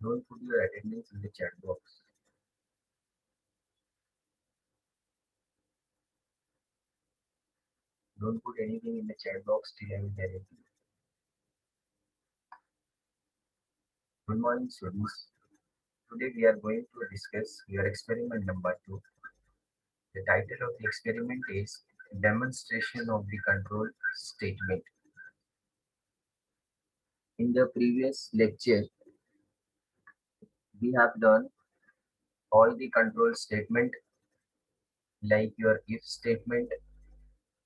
Don't put your attendance in the chat box. Don't put anything in the chat box till I will tell you. Good morning, students. Today we are going to discuss your experiment number 2. The title of the experiment is Demonstration of the Control Statement. In the previous lecture, we have done all the control statement like your if statement,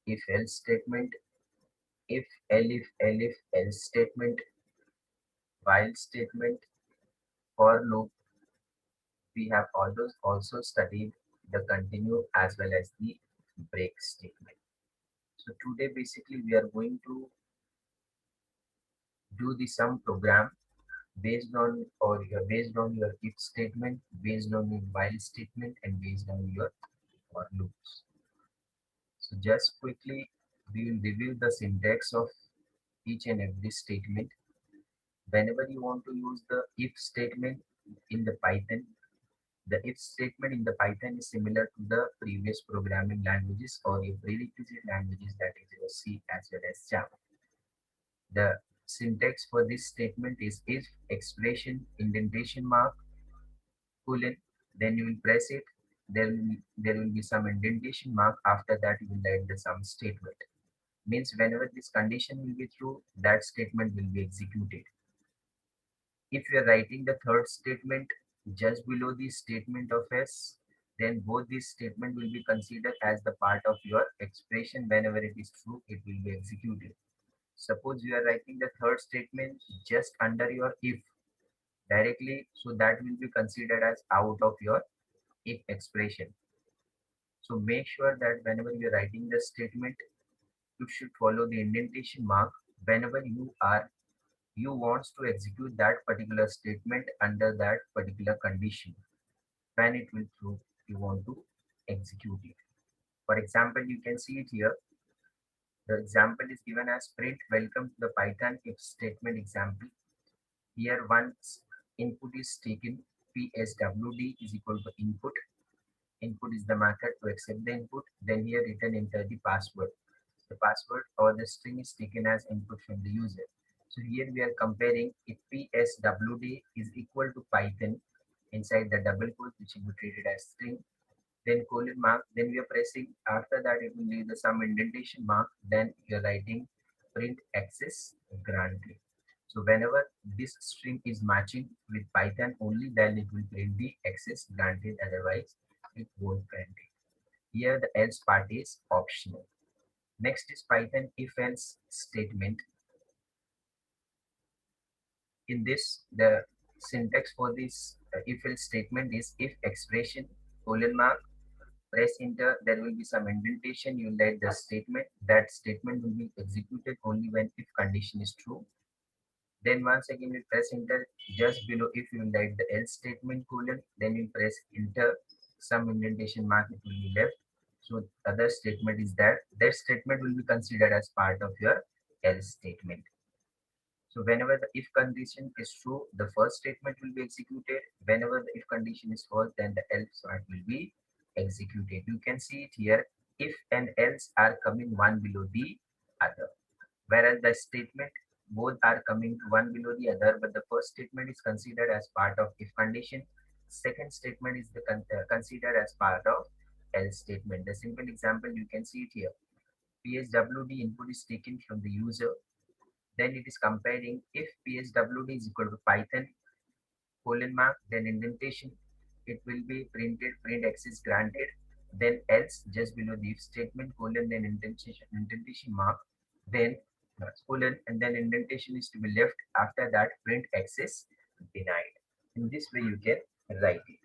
if else statement, if else statement, while statement, for loop. We have also studied the continue as well as the break statement. So today basically we are going to do the sum program based on your if statement, based on your while statement, and based on your for loops. So just quickly we will review the syntax of each and every statement. Whenever you want to use the if statement in the Python, the if statement in the Python is similar to the previous programming languages or your prerequisite languages, that is your C as well as Java. The syntax for this statement is if expression indentation mark colon, then you will press it. There will be some indentation mark. After that, you will write the sum statement. Means whenever this condition will be true, that statement will be executed. If you are writing the third statement just below the statement of S, then both these statement will be considered as the part of your expression. Whenever it is true, it will be executed. Suppose you are writing the third statement just under your if directly, so that will be considered as out of your if expression. So make sure that whenever you are writing the statement, you should follow the indentation mark whenever you wants to execute that particular statement under that particular condition. When it will true, you want to execute it. For example, you can see it here. The example is given as print welcome to the Python if statement example. Here once input is taken, pswd is equal to input. Input is the method to accept the input. Then here return enter the password. The password or the string is taken as input from the user. So here we are comparing if pswd is equal to Python inside the double quote, which will be treated as string, then colon mark, then we are pressing, after that it will leave the some indentation mark, then you're writing print access granted. So whenever this string is matching with Python only, then it will print the access granted, otherwise it won't print it. Here the else part is optional. Next is Python if else statement. In this, the syntax for this if else statement is if expression colon mark, press enter, there will be some indentation, you write the statement. That statement will be executed only when if condition is true. Then once again you press enter, just below if you write the else statement colon, then you press enter, some indentation mark it will be left. So other statement is that statement will be considered as part of your else statement. So whenever the if condition is true, the first statement will be executed. Whenever the if condition is false, then the else part will be executed. You can see it here. If and else are coming one below the other. Whereas the statement both are coming one below the other, but the first statement is considered as part of if condition. Second statement is considered as part of else statement. The simple example you can see it here. PSWD input is taken from the user, then it is comparing if PSWD is equal to Python colon mark, then indentation, it will be printed print access granted, then else just below the if statement colon, then indentation mark, then colon, and then indentation is to be left. After that, print access denied. In this way, you can write it.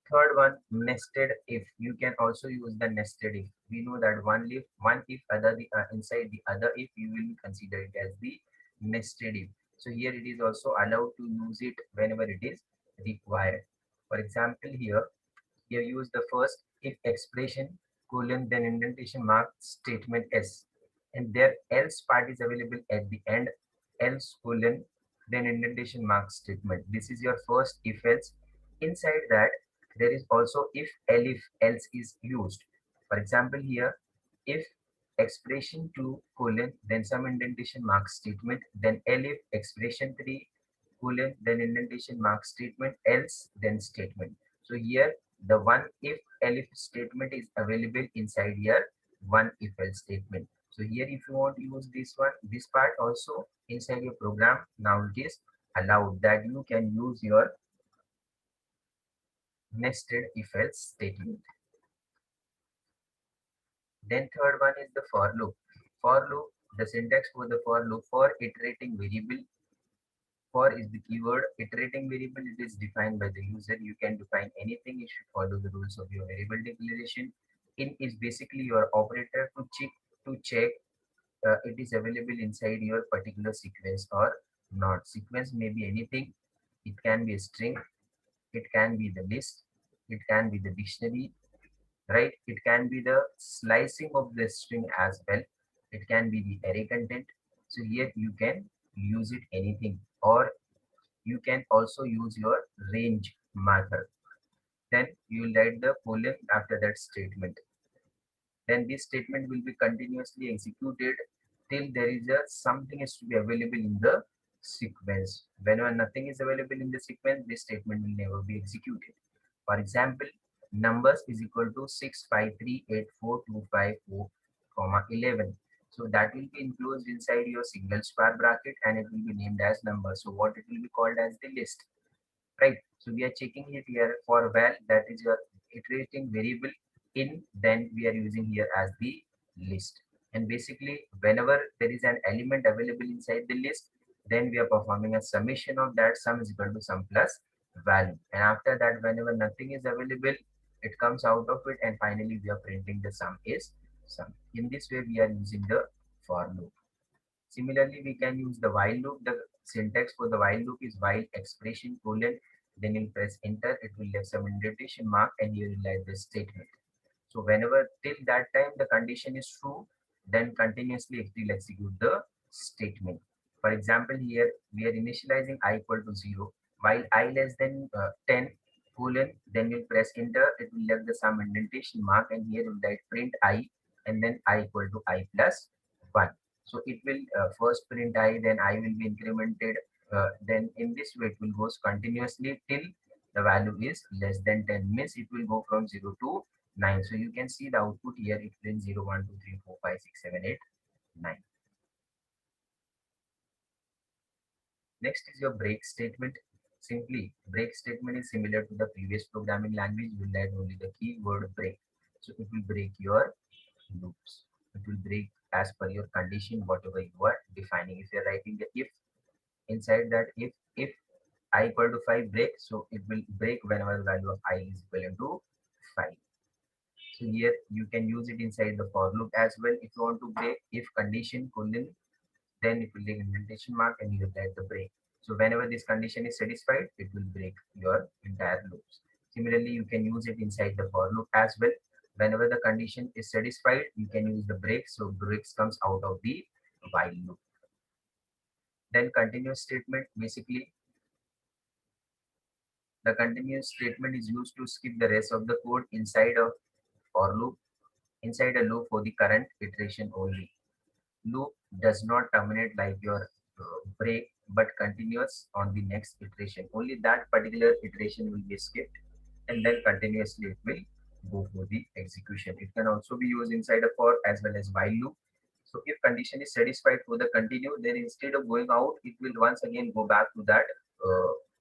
Third one, nested if. You can also use the nested if. We know that one if other inside the other if, you will consider it as the nested if. So here it is also allowed to use it whenever it is required. For example, here you use the first if expression colon, then indentation mark statement S, and there else part is available at the end, else colon, then indentation mark statement. This is your first if else. Inside that, there is also if elif else is used. For example, here, if expression 2 colon, then some indentation mark statement, then elif expression 3 colon, then indentation mark statement, else, then statement. So here, the one if elif statement is available inside here, one if else statement. So here, if you want to use this one, this part also inside your program, now it is allowed that you can use your nested if else statement. Then third one is the for loop. For loop, the syntax for the for loop: for iterating variable. For is the keyword. Iterating variable, it is defined by the user. You can define anything. You should follow the rules of your variable declaration. In is basically your operator to check it is available inside your particular sequence or not. Sequence may be anything. It can be a string. It can be the list. It can be the dictionary, right? It can be the slicing of the string as well. It can be the array content. So here you can use it anything, or you can also use your range method. Then you will write the colon after that statement. Then this statement will be continuously executed till there is a something is to be available in the sequence. Whenever nothing is available in the sequence, this statement will never be executed. For example, numbers is equal to 6538425, comma 11. So that will be enclosed inside your single square bracket and it will be named as number. So what it will be called as the list, right? So we are checking it here for val, that is your iterating variable in, then we are using here as the list. And basically, whenever there is an element available inside the list, then we are performing a summation of that. Sum is equal to sum plus value. And after that, whenever nothing is available, it comes out of it. And finally, we are printing the sum is sum. In this way, we are using the for loop. Similarly, we can use the while loop. The syntax for the while loop is while expression colon, then you press enter, it will have some indentation mark and you will write the statement. So whenever till that time the condition is true, then continuously it will execute the statement. For example, here we are initializing I equal to 0, while I less than 10 colon, then you press enter, it will have the some indentation mark and here will write print I and then I equal to I plus 1. So it will first print I, then I will be incremented. Then in this way, it will go continuously till the value is less than 10. Means it will go from 0 to 9. So you can see the output here. It prints 0, 1, 2, 3, 4, 5, 6, 7, 8, 9. Next is your break statement. Simply, break statement is similar to the previous programming language. You will add only the keyword break. So it will break your loops. It will break as per your condition, whatever you are defining. If you are writing the if, inside that if I equal to 5 break, so it will break whenever the value of I is equal to 5. So here you can use it inside the for loop as well. If you want to break if condition colon, then it will take indentation mark and you will write the break. So whenever this condition is satisfied, it will break your entire loops. Similarly, you can use it inside the for loop as well. Whenever the condition is satisfied, you can use the break. So breaks comes out of the while loop. Then continuous statement, basically the continuous statement is used to skip the rest of the code inside a for loop, inside a loop for the current iteration only. Loop does not terminate like your break, but continues on the next iteration. Only that particular iteration will be skipped, and then continuously it will go for the execution. It can also be used inside a for as well as while loop. So if condition is satisfied for the continue, then instead of going out, it will once again go back to that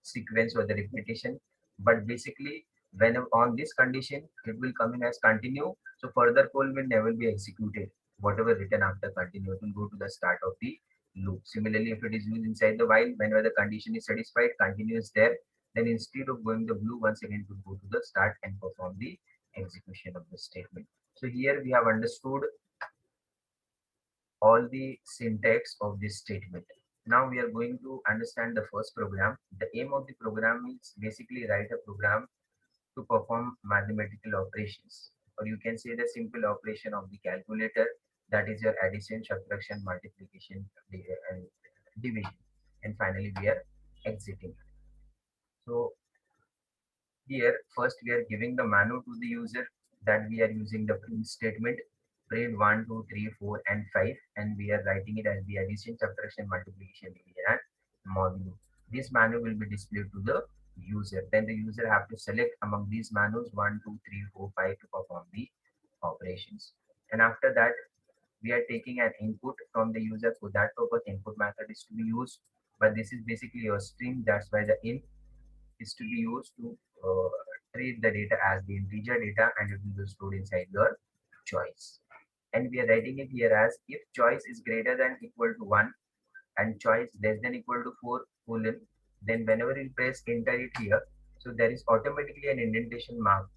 sequence or the repetition. But basically, when on this condition, it will come in as continue. So further call will never be executed. Whatever written after continue, it will go to the start of the loop. Similarly, if it is used inside the while, whenever the condition is satisfied, continue is there. Then instead of going the blue, once again it will go to the start and perform the execution of the statement. So here we have understood all the syntax of this statement. Now we are going to understand the first program. The aim of the program is basically write a program to perform mathematical operations, or you can say the simple operation of the calculator, that is your addition, subtraction, multiplication, and division. and finally we are exiting. So here first we are giving the menu to the user that we are using the print statement, print 1, 2, 3, 4 and 5, and we are writing it as the addition, subtraction, multiplication, division and modulo. This menu will be displayed to the user. Then the user have to select among these menus 1, 2, 3, 4, 5 to perform the operations. And after that we are taking an input from the user. For that purpose input method is to be used, but this is basically your string. That's why the int is to be used to treat the data as the integer data, and it will be stored inside your choice. And we are writing it here as if choice is greater than equal to 1 and choice less than equal to 4 colon, then whenever you press enter it here, so there is automatically an indentation mark,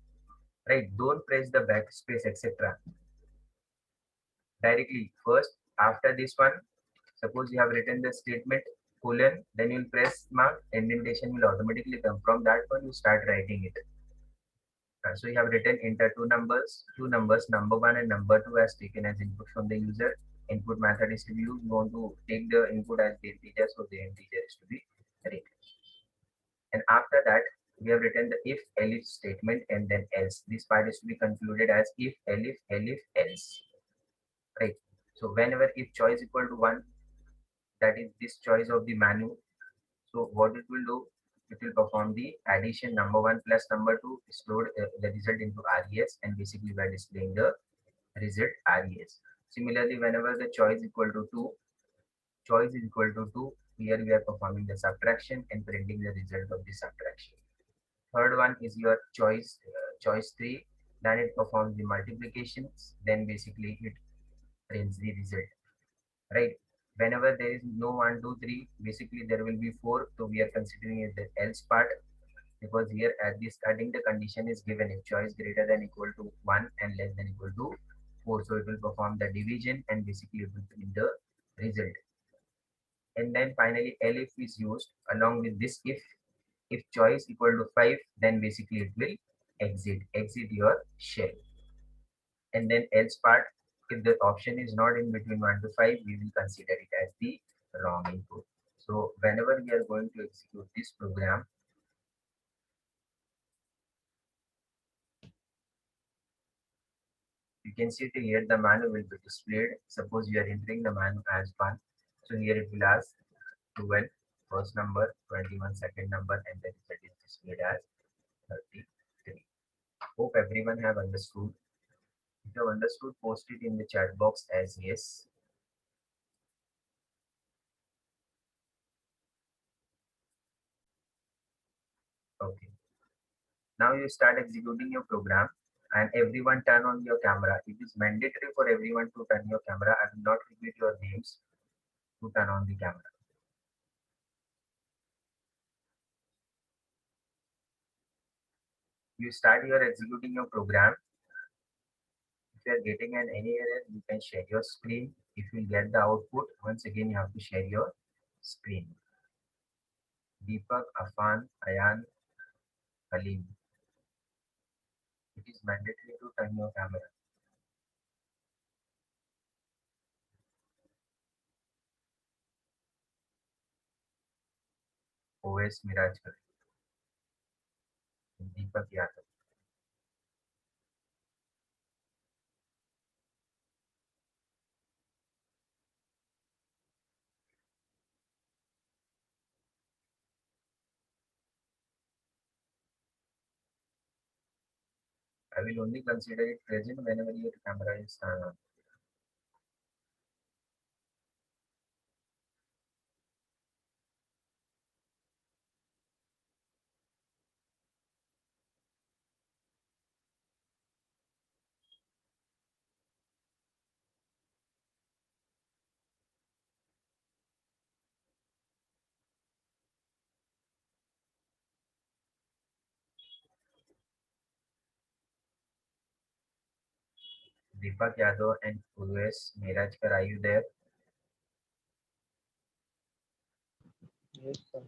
right? Don't press the backspace etc. Directly first after this one, suppose you have written the statement colon, then you'll press mark, indentation will automatically come. From that one you start writing it. So you have written enter two numbers, number one and number two as taken as input from the user. Input method is to be used. You want to take the input as the integer, so the integer is to be written. And after that, we have written the if elif statement and then else. This part is to be concluded as if elif else. Right. So whenever if choice equal to one, that is this choice of the menu. So what it will do, it will perform the addition number one plus number two, stored the result into RES, and basically we are displaying the result RES. Similarly, whenever the choice equal to 2, choice is equal to 2, here we are performing the subtraction and printing the result of the subtraction. Third one is your choice 3, then it performs the multiplications, then basically it prints the result, right? Whenever there is no 1, 2, 3, basically there will be 4, so we are considering it the else part, because here at the starting the condition is given if choice greater than equal to 1 and less than equal to 4, so it will perform the division and basically it will print the result. And then finally elif is used along with this if choice equal to 5, then basically it will exit your shell. And then else part, if the option is not in between 1 to 5, we will consider it as the wrong input. So whenever we are going to execute this program, you can see it here the menu will be displayed. Suppose you are entering the menu as 1, so here it will ask 12 first number, 21 second number, and the result is displayed as 33. Hope everyone have understood. If you have understood, post it in the chat box as yes. Okay. Now you start executing your program and everyone turn on your camera. It is mandatory for everyone to turn your camera. I will not repeat your names to turn on the camera. You start your executing your program. If you are getting an any error, you can share your screen. If you get the output, once again you have to share your screen. Deepak, Afan, Ayan, Halim. It is mandatory to turn your camera. OS Miraj, Deepak Yadav. I will only consider it present whenever your camera is turned on. Deepak Yadav and OS Mirajkar, are you there? Yes, sir.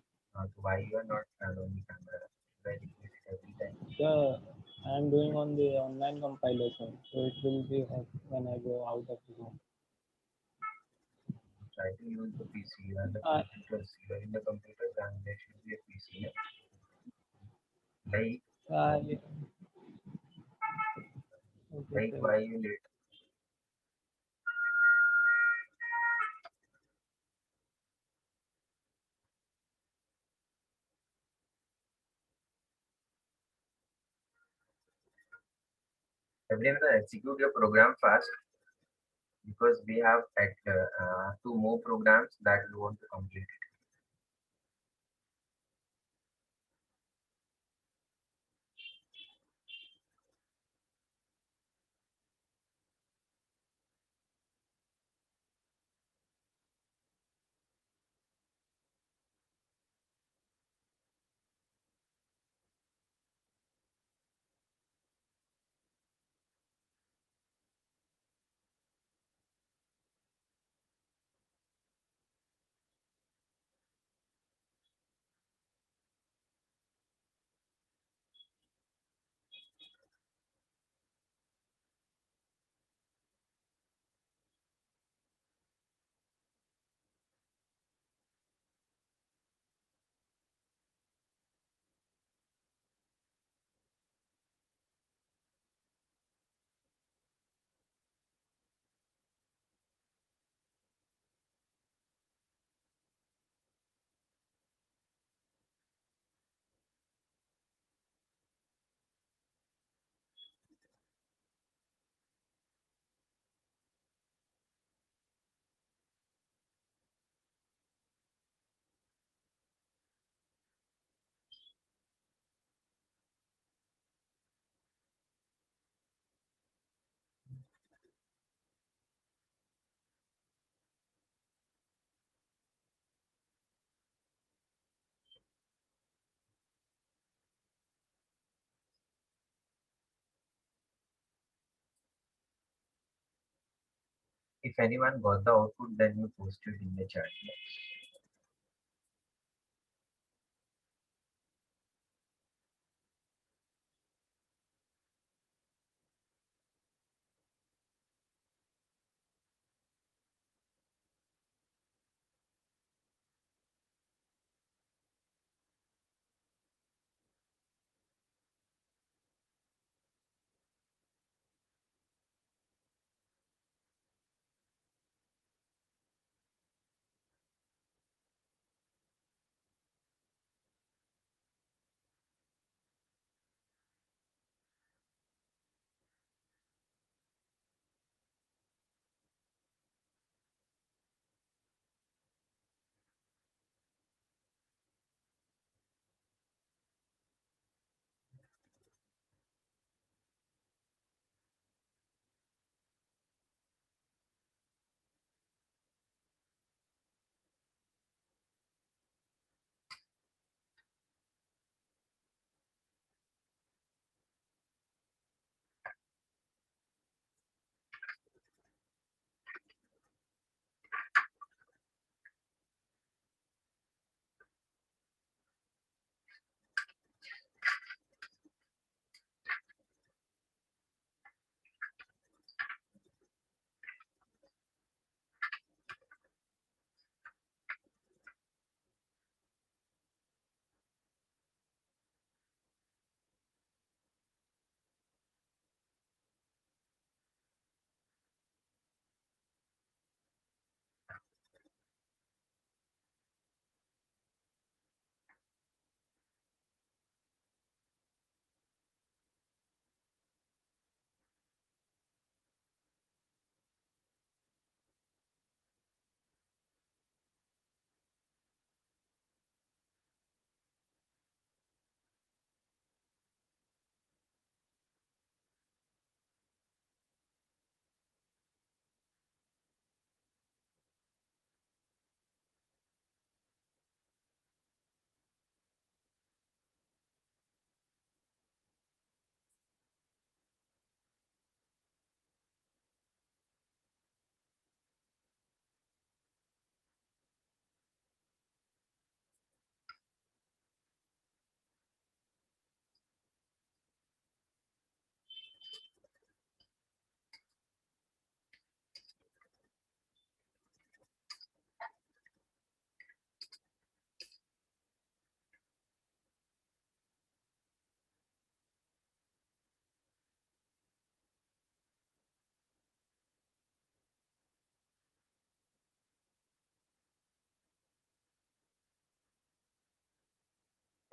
Why you are not turned on the camera? Very good every time. Sir, I am doing on the online compilation, so it will be off when I go out of the room. Try to use the PC and the I, computers. You are in the computers and there should be a PC. Like, I okay, like sir. why you late? Everyone execute your program fast because we have at two more programs that we want to complete. If anyone got the output, then you post it in the chat box.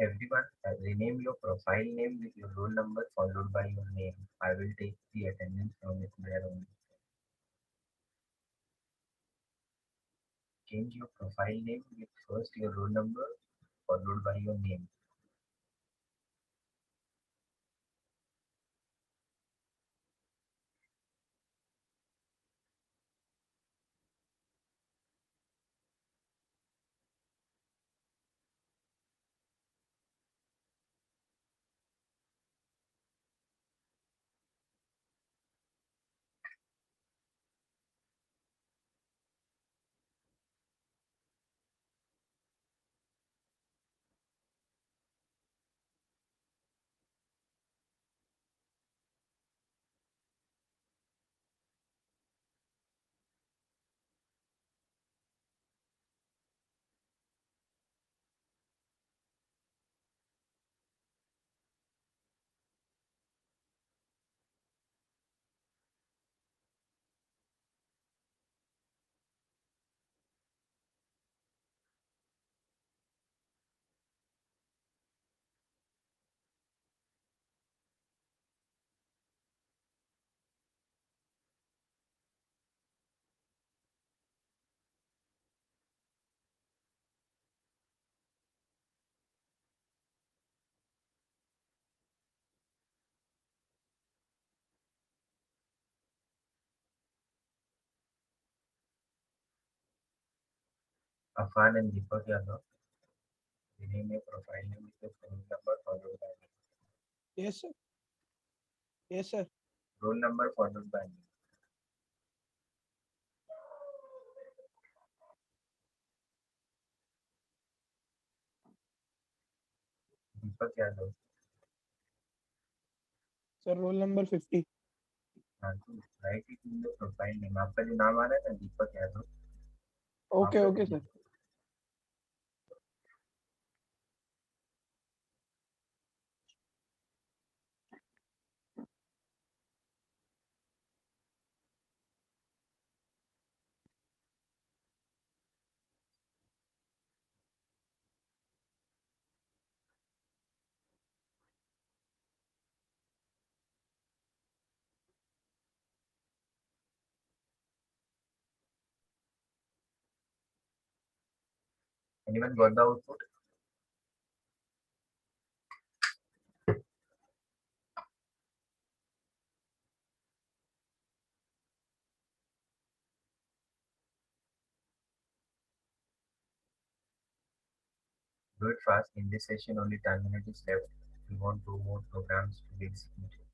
Everyone, rename your profile name with your roll number followed by your name. I will take the attendance from it there only. Change your profile name with first your roll number followed by your name. Afan and Deepak Yadav, rename your profile name with your roll number followed by name. Yes, sir. Yes, sir. Roll number followed by name. Deepak Yadav, Sir, roll number 50. हाँ तो right it in the profile name. आपका जो नाम आ रहा है ना दीपक यादव, वहाँ Okay, पे okay, sir. anyone got the output? Do it fast. In this session, only 10 minutes is left. We want 2 more programs to be executed.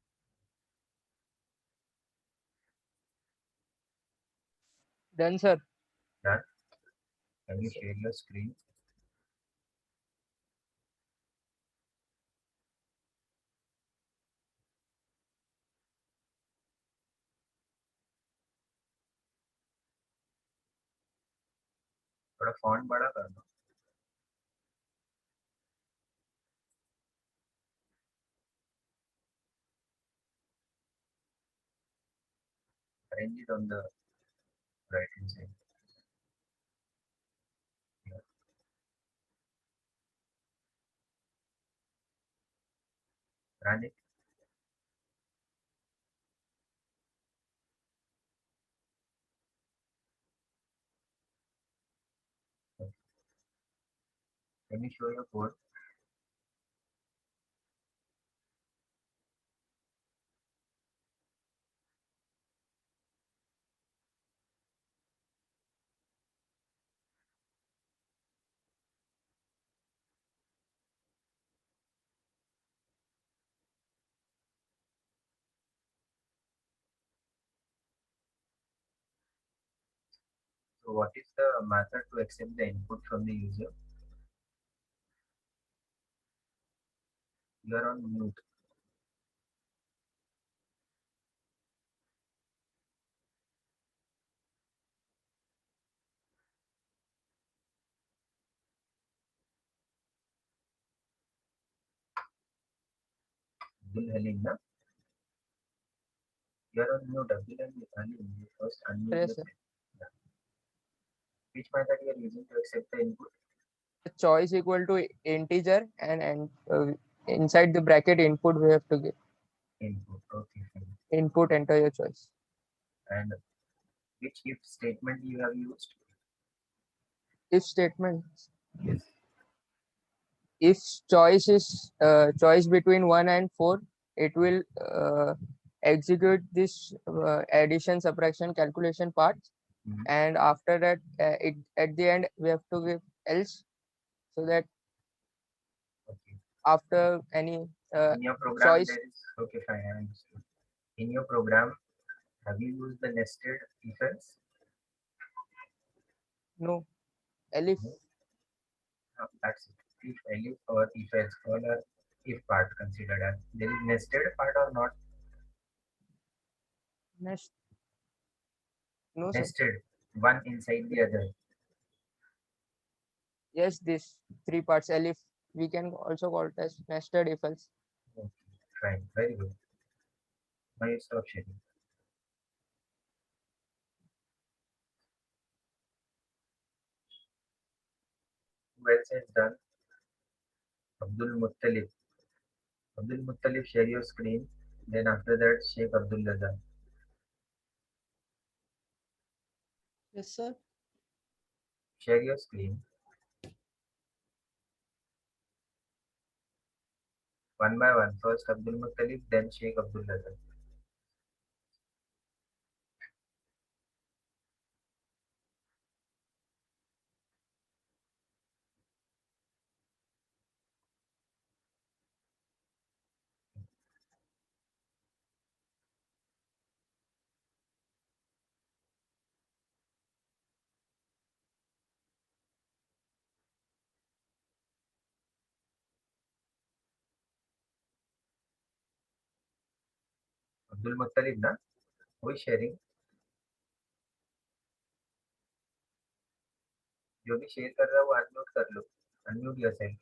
Done, sir. Done? Can you share your screen? थोड़ा font बड़ा कर दो. Arrange it on the right hand side. Yeah. Run it. Can you show your code? So what is the method to accept the input from the user? You are on mute. Abdul Halim, na? You are on mute, Abdul Halim. You first unmute Yes, sir. yourself. Yeah. Which method you are using to accept the input? choice equal to integer and inside the bracket input we have to give Input. Okay, fine. input, enter your choice. And which if statement you have used? If statement, Yes. if choice is choice between 1 and 4, it will execute this addition, subtraction, calculation part, Mhm. and after that it at the end we have to give else, so that Okay. after any In your program, choice, there is okay, fine. I understood. In your program, have you used the nested if else? no, elif, No. No, that's it. If elif or if else, all are if part considered as there is nested part or not nest, no sir. nested, one inside the other. Yes, this three parts elif, we can also call it as nested if else. Okay, fine, very good. Now you stop sharing. Who else has done? Abdul Muttalib. Abdul Muttalib, share your screen. Then after that, Sheikh Abdul Raza. Yes, sir. Share your screen. One by one. First Abdul Muttalib, then Sheikh Abdul Raza. Abdul Muttalib, na? Who is sharing? जो भी share कर रहा है वो unmute कर लो. Unmute yourself.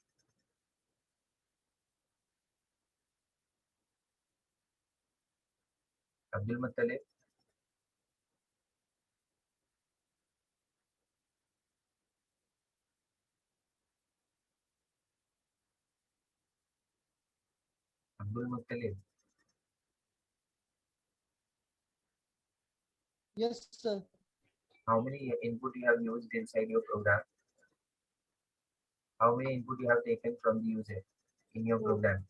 Abdul Muttalib. Abdul Muttalib. Yes, sir. How many input you have used inside your program? How many input you have taken from the user in your program?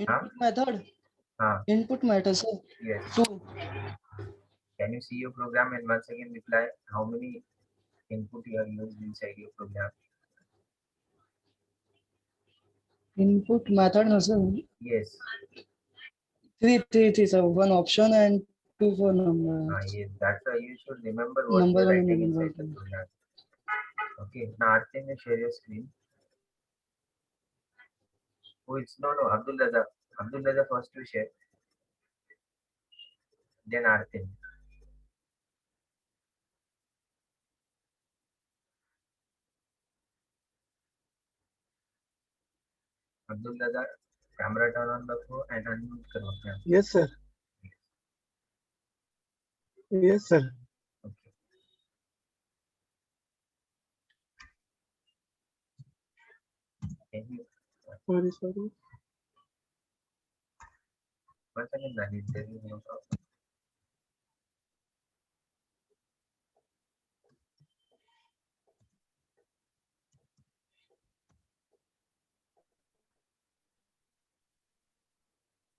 Huh? Input method. Input method, sir. Yes. 2. Can you see your program and once again reply how many input you have used inside your program? Input method, no, sir. Yes. 3, sir. One option and 2 for number. Yes. That's why you should remember what Number you are one and writing number inside the two. program. Okay. Now Artin will share your screen. Oh, it's no Abdul Raza. Abdul Raza first to share. Then Artin. Abdul Raza, camera turn on the floor and unmute karo apne aap. Yes, sir. Yes, sir. Okay. Can you Sorry. once again Nalin, there is no problem.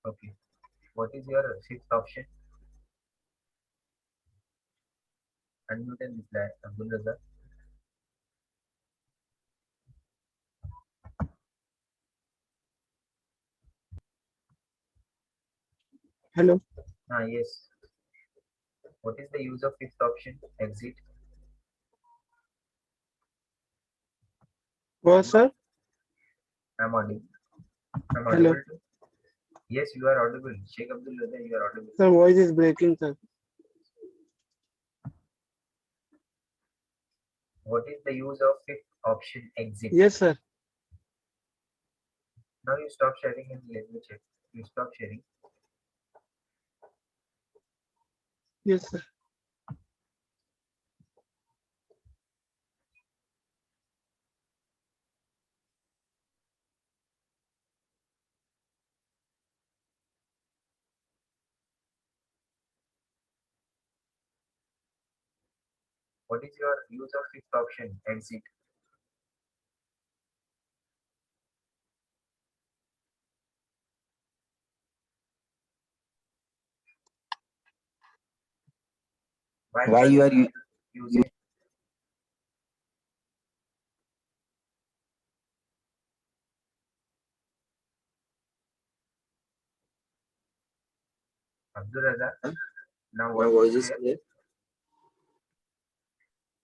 Okay. What is your sixth option? Unmute and reply. Abdul Raza. Hello. Yes. What is the use of fifth option? Exit. What, sir? I'm audible. I'm Hello. audible too. Yes, you are audible. Sheikh Abdul Raza, you are audible. Sir, voice is breaking, sir. What is the use of fifth option? Exit. Yes, sir. Now you stop sharing and let me check. You stop sharing. Yes, sir. What is your use of fifth option? Exit. Why you are using? Abdul Razak. Now My what voice is is clear?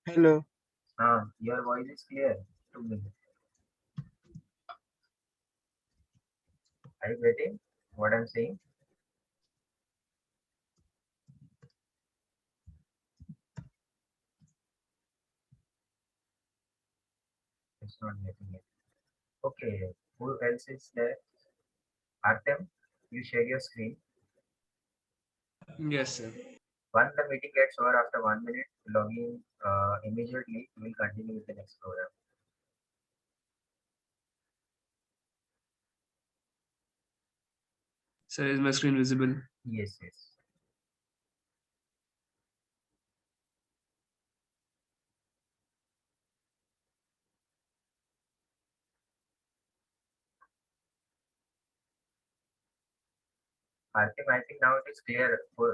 clear. Hello. Your voice is clear to me. Are you getting what I'm saying? It's not getting it. Okay. Who else is there? Artem, you share your screen. Yes, sir. Once the meeting gets over after 1 minute, log in immediately. We will continue with the next program. Sir, is my screen visible? Yes, yes. I think now it is clear for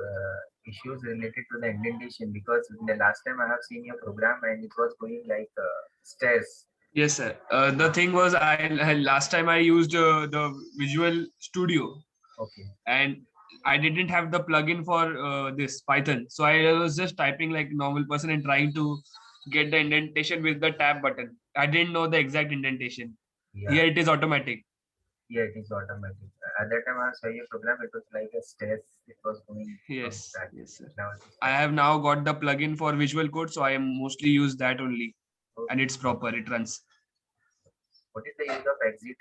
issues related to the indentation because the last time I have seen your program and it was going like stairs. Yes, sir. The thing was, last time I used the Visual Studio, Okay. and I didn't have the plugin for this Python, so I was just typing like normal person and trying to get the indentation with the tab button. I didn't know the exact indentation. Yeah. Here it is automatic. Yeah, it is automatic. At that time I saw your program, it was like a stairs. It was going from Yes, back. yes, sir. Now it is I have now got the plugin for Visual Code, so I am mostly use that only, and it's proper. It runs. What is the use of exit?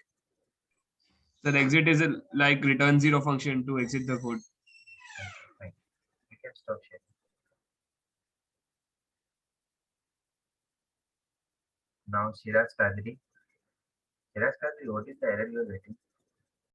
The exit is like return zero function to exit the code. Fine. You can stop sharing. Now Shiraz Kadri. Shiraz Kadri, what is the error you are getting?